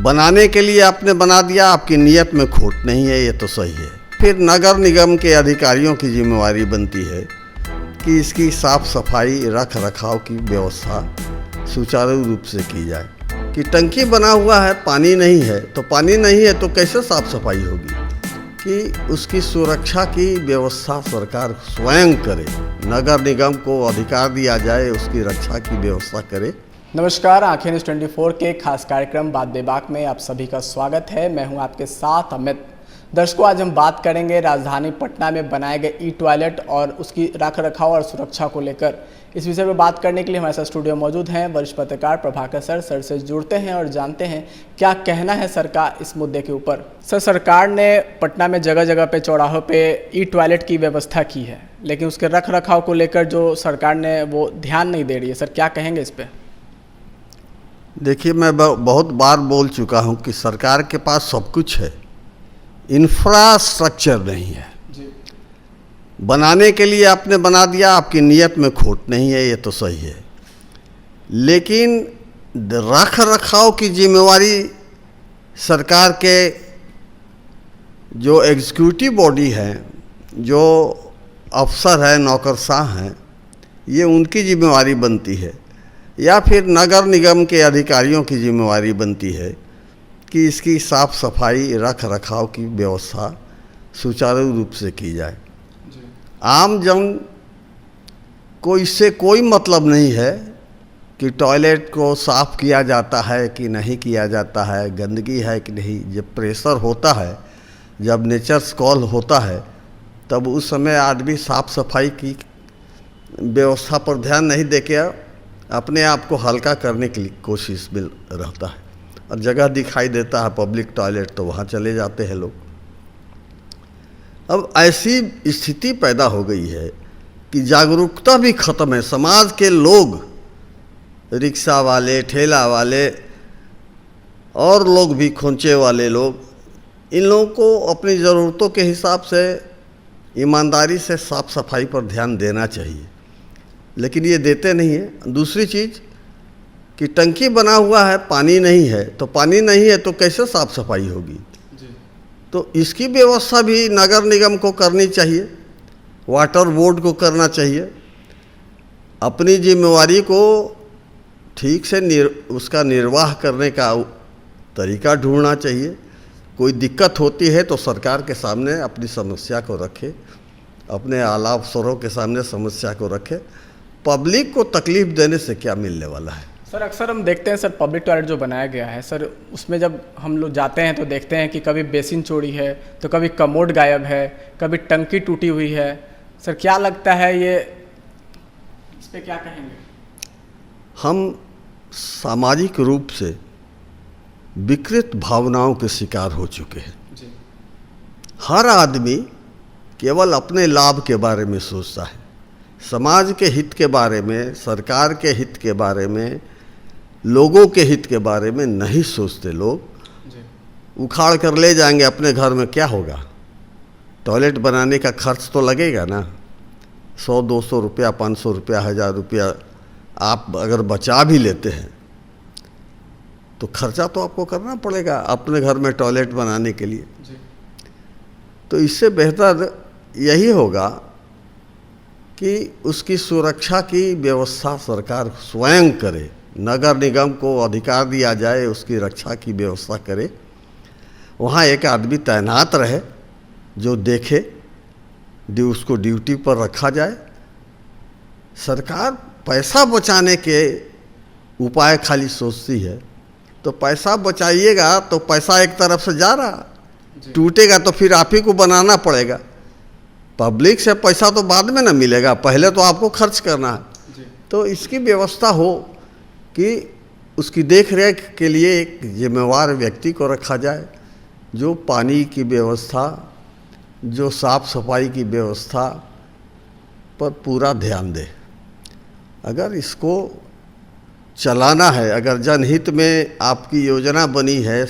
बनाने के लिए आपने बना दिया, आपकी नीयत में खोट नहीं है, ये तो सही है। फिर नगर निगम के अधिकारियों की जिम्मेवारी बनती है कि इसकी साफ सफाई रख रखाव की व्यवस्था सुचारू रूप से की जाए। कि टंकी बना हुआ है, पानी नहीं है, तो पानी नहीं है तो कैसे साफ सफाई होगी? कि उसकी सुरक्षा की व्यवस्था सरकार स्वयं करे, नगर निगम को अधिकार दिया जाए, उसकी रक्षा की व्यवस्था करे। नमस्कार, आंखें न्यूज़ 24 के खास कार्यक्रम बात बेबाक में आप सभी का स्वागत है। मैं हूं आपके साथ अमित। दर्शकों, आज हम बात करेंगे राजधानी पटना में बनाए गए ई टॉयलेट और उसकी रख रखाव और सुरक्षा को लेकर। इस विषय पर बात करने के लिए हमारे साथ स्टूडियो मौजूद हैं वरिष्ठ पत्रकार प्रभाकर सर से जुड़ते हैं और जानते हैं क्या कहना है सर का इस मुद्दे के ऊपर। सर, सरकार ने पटना में जगह जगह पे चौराहों पे ई टॉयलेट की व्यवस्था की है, लेकिन उसके रख रखाव को लेकर जो सरकार ने वो ध्यान नहीं दे रही है। सर, क्या कहेंगे इस पर? देखिए, मैं बहुत बार बोल चुका हूं कि सरकार के पास सब कुछ है, इंफ्रास्ट्रक्चर नहीं है। बनाने के लिए आपने बना दिया, आपकी नीयत में खोट नहीं है, ये तो सही है। लेकिन रख रखाव की जिम्मेवारी सरकार के जो एग्जीक्यूटिव बॉडी है, जो अफसर है, नौकरशाह हैं, ये उनकी जिम्मेवारी बनती है, या फिर नगर निगम के अधिकारियों की जिम्मेवारी बनती है कि इसकी साफ सफाई रख रखाव की व्यवस्था सुचारू रूप से की जाए। आम जन को इससे कोई मतलब नहीं है कि टॉयलेट को साफ़ किया जाता है कि नहीं किया जाता है, गंदगी है कि नहीं। जब प्रेशर होता है, जब नेचर्स कॉल होता है, तब उस समय आदमी साफ सफाई की व्यवस्था पर ध्यान नहीं देके अपने आप को हल्का करने की कोशिश में रहता है, और जगह दिखाई देता है पब्लिक टॉयलेट तो वहाँ चले जाते हैं लोग। अब ऐसी स्थिति पैदा हो गई है कि जागरूकता भी ख़त्म है। समाज के लोग, रिक्शा वाले, ठेला वाले और लोग भी, खोंचे वाले लोग, इन लोगों को अपनी ज़रूरतों के हिसाब से ईमानदारी से साफ सफाई पर ध्यान देना चाहिए, लेकिन ये देते नहीं है। दूसरी चीज़ कि टंकी बना हुआ है, पानी नहीं है, तो पानी नहीं है तो कैसे साफ सफाई होगी? तो इसकी व्यवस्था भी नगर निगम को करनी चाहिए, वाटर बोर्ड को करना चाहिए। अपनी जिम्मेवारी को ठीक से उसका निर्वाह करने का तरीका ढूंढना चाहिए। कोई दिक्कत होती है तो सरकार के सामने अपनी समस्या को रखे, अपने आला अफसरों के सामने समस्या को रखे। पब्लिक को तकलीफ देने से क्या मिलने वाला है? सर, अक्सर हम देखते हैं सर, पब्लिक टॉयलेट जो बनाया गया है सर, उसमें जब हम लोग जाते हैं तो देखते हैं कि कभी बेसिन चोरी है, तो कभी कमोड गायब है, कभी टंकी टूटी हुई है। सर, क्या लगता है ये, इस पे क्या कहेंगे? हम सामाजिक रूप से विकृत भावनाओं के शिकार हो चुके हैं। हर आदमी केवल अपने लाभ के बारे में सोचता है, समाज के हित के बारे में, सरकार के हित के बारे में, लोगों के हित के बारे में नहीं सोचते। लोग उखाड़ कर ले जाएंगे अपने घर में, क्या होगा? टॉयलेट बनाने का खर्च तो लगेगा ना, 100-200 रुपया, 500 रुपया, 1000 रुपया आप अगर बचा भी लेते हैं तो खर्चा तो आपको करना पड़ेगा अपने घर में टॉयलेट बनाने के लिए। तो इससे बेहतर यही होगा कि उसकी सुरक्षा की व्यवस्था सरकार स्वयं करे, नगर निगम को अधिकार दिया जाए, उसकी रक्षा की व्यवस्था करे। वहाँ एक आदमी तैनात रहे जो देखे, उसको ड्यूटी पर रखा जाए। सरकार पैसा बचाने के उपाय खाली सोचती है, तो पैसा बचाइएगा तो पैसा एक तरफ से जा रहा, टूटेगा तो फिर आप ही को बनाना पड़ेगा। पब्लिक से पैसा तो बाद में ना मिलेगा, पहले तो आपको खर्च करना है। तो इसकी व्यवस्था हो कि उसकी देख रेख के लिए एक जिम्मेवार व्यक्ति को रखा जाए, जो पानी की व्यवस्था, जो साफ सफाई की व्यवस्था पर पूरा ध्यान दे। अगर इसको चलाना है, अगर जनहित में आपकी योजना बनी है,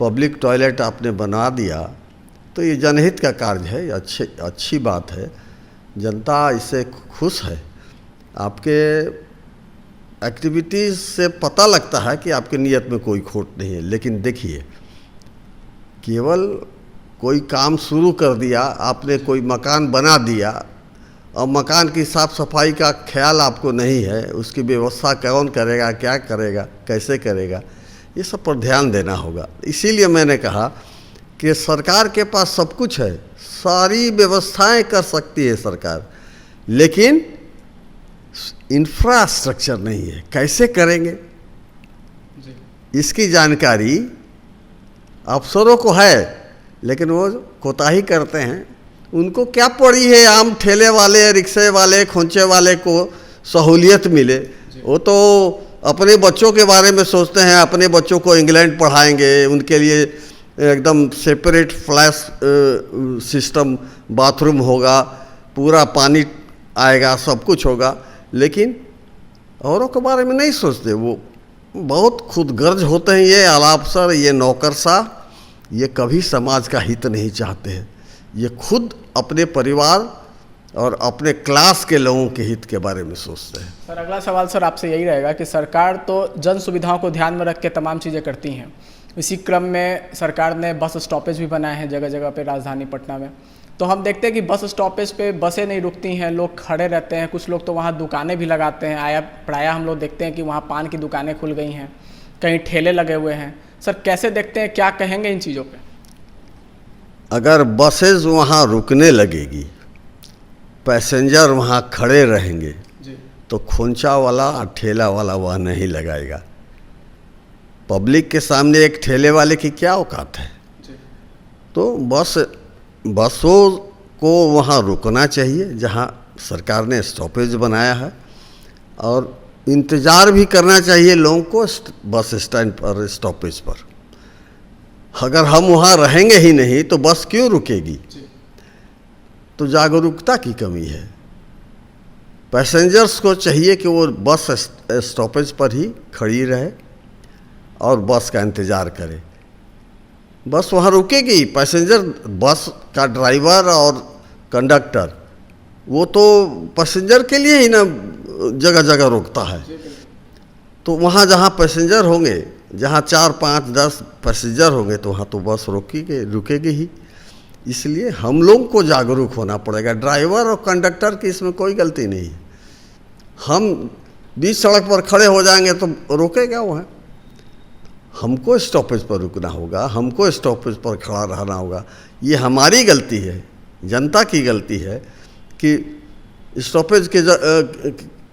पब्लिक टॉयलेट आपने बना दिया, तो ये जनहित का कार्य है, अच्छी बात है, जनता इससे खुश है। आपके एक्टिविटीज़ से पता लगता है कि आपकी नीयत में कोई खोट नहीं है। लेकिन देखिए, केवल कोई काम शुरू कर दिया, आपने कोई मकान बना दिया और मकान की साफ़ सफाई का ख्याल आपको नहीं है, उसकी व्यवस्था कौन करेगा, क्या करेगा, कैसे करेगा, ये सब पर ध्यान देना होगा। इसीलिए मैंने कहा कि सरकार के पास सब कुछ है, सारी व्यवस्थाएं कर सकती है सरकार, लेकिन इंफ्रास्ट्रक्चर नहीं है। कैसे करेंगे इसकी जानकारी अफसरों को है, लेकिन वो कोताही करते हैं। उनको क्या पड़ी है आम ठेले वाले, रिक्शे वाले, खोंचे वाले को सहूलियत मिले। वो तो अपने बच्चों के बारे में सोचते हैं, अपने बच्चों को इंग्लैंड पढ़ाएंगे, उनके लिए एकदम सेपरेट फ्लैश सिस्टम, बाथरूम होगा, पूरा पानी आएगा, सब कुछ होगा, लेकिन औरों के बारे में नहीं सोचते। वो बहुत खुदगर्ज होते हैं। ये आला अफसर, ये नौकरशाह, ये कभी समाज का हित नहीं चाहते हैं। ये खुद अपने परिवार और अपने क्लास के लोगों के हित के बारे में सोचते हैं। सर, अगला सवाल सर आपसे यही रहेगा कि सरकार तो जन सुविधाओं को ध्यान में रख के तमाम चीज़ें करती हैं। इसी क्रम में सरकार ने बस स्टॉपेज भी बनाए हैं जगह जगह पे राजधानी पटना में। तो हम देखते हैं कि बस स्टॉपेज पे बसें नहीं रुकती हैं, लोग खड़े रहते हैं, कुछ लोग तो वहाँ दुकानें भी लगाते हैं। प्रायः हम लोग देखते हैं कि वहाँ पान की दुकानें खुल गई हैं, कहीं ठेले लगे हुए हैं। सर, कैसे देखते हैं, क्या कहेंगे इन चीज़ों पे? अगर बसेज वहाँ रुकने लगेगी, पैसेंजर वहाँ खड़े रहेंगे जी, तो खोंचा वाला और ठेला वाला वह नहीं लगाएगा। पब्लिक के सामने एक ठेले वाले की क्या औकात है? जी। तो बसों को वहाँ रुकना चाहिए जहाँ सरकार ने स्टॉपेज बनाया है, और इंतज़ार भी करना चाहिए लोगों को बस स्टैंड पर, स्टॉपेज पर। अगर हम वहाँ रहेंगे ही नहीं तो बस क्यों रुकेगी? तो जागरूकता की कमी है। पैसेंजर्स को चाहिए कि वो बस स्टॉपेज पर ही खड़ी रहे और बस का इंतज़ार करे। बस वहाँ रुकेगी, पैसेंजर, बस का ड्राइवर और कंडक्टर वो तो पैसेंजर के लिए ही ना जगह जगह रोकता है। तो वहाँ जहाँ पैसेंजर होंगे, जहाँ 4, 5, 10 पैसेंजर होंगे, तो वहाँ तो बस रुकेगी ही। इसलिए हम लोग को जागरूक होना पड़ेगा। ड्राइवर और कंडक्टर की इसमें कोई गलती नहीं है। हम बीच सड़क पर खड़े हो जाएंगे तो रोकेगा वहाँ? हमको स्टॉपेज पर रुकना होगा, हमको स्टॉपेज पर खड़ा रहना होगा। ये हमारी गलती है, जनता की गलती है कि स्टॉपेज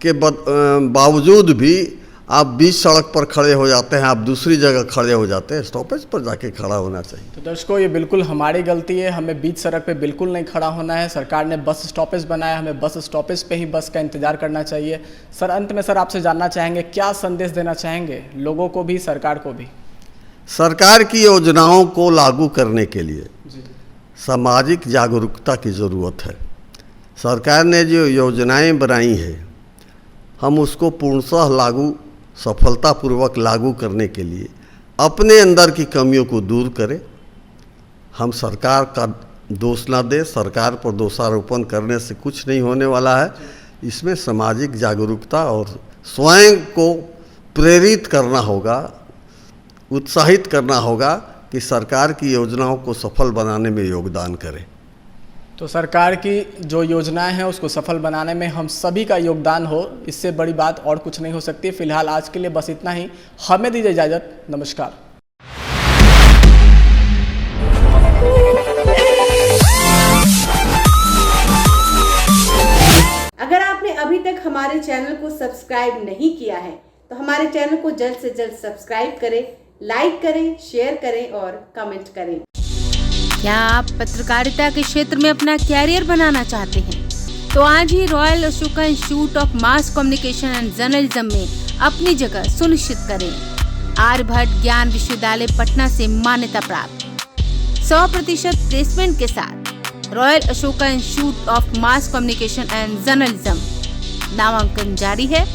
के बावजूद भी आप बीच सड़क पर खड़े हो जाते हैं, आप दूसरी जगह खड़े हो जाते हैं। स्टॉपेज पर जाके खड़ा होना चाहिए। तो दर्शकों, ये बिल्कुल हमारी गलती है, हमें बीच सड़क पे बिल्कुल नहीं खड़ा होना है। सरकार ने बस स्टॉपेज बनाया, हमें बस स्टॉपेज पे ही बस का इंतजार करना चाहिए। सर, अंत में सर आपसे जानना चाहेंगे, क्या संदेश देना चाहेंगे लोगों को भी, सरकार को भी? सरकार की योजनाओं को लागू करने के लिए सामाजिक जागरूकता की ज़रूरत है। सरकार ने जो योजनाएं बनाई हैं, हम उसको पूर्णतः सफलतापूर्वक लागू करने के लिए अपने अंदर की कमियों को दूर करें। हम सरकार का दोष ना दें, सरकार पर दोषारोपण करने से कुछ नहीं होने वाला है। इसमें सामाजिक जागरूकता और स्वयं को प्रेरित करना होगा, उत्साहित करना होगा कि सरकार की योजनाओं को सफल बनाने में योगदान करें। तो सरकार की जो योजनाएं हैं उसको सफल बनाने में हम सभी का योगदान हो, इससे बड़ी बात और कुछ नहीं हो सकती। फिलहाल आज के लिए बस इतना ही। हमें दीजिए इजाज़त। नमस्कार। अगर आपने अभी तक हमारे चैनल को सब्सक्राइब नहीं किया है तो हमारे चैनल को जल्द से जल्द सब्सक्राइब करें, लाइक करें, शेयर करें और कमेंट करें। क्या आप पत्रकारिता के क्षेत्र में अपना कैरियर बनाना चाहते हैं? तो आज ही Royal Ashoka Institute of Mass Communication and Journalism में अपनी जगह सुनिश्चित करें। आर्यभट्ट ज्ञान विश्वविद्यालय पटना से मान्यता प्राप्त 100% प्लेसमेंट के साथ royal Ashoka Institute of Mass Communication and journalism नामांकन जारी है।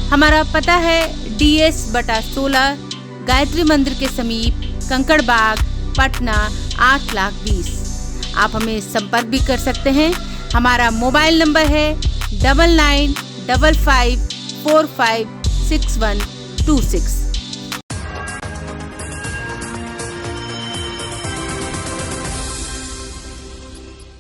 हमारा पता है DS/16 गायत्री मंदिर के समीप, कंकड़ बाग, पटना 8,20,000। आप हमें संपर्क भी कर सकते हैं। हमारा मोबाइल नंबर है 995545 6126।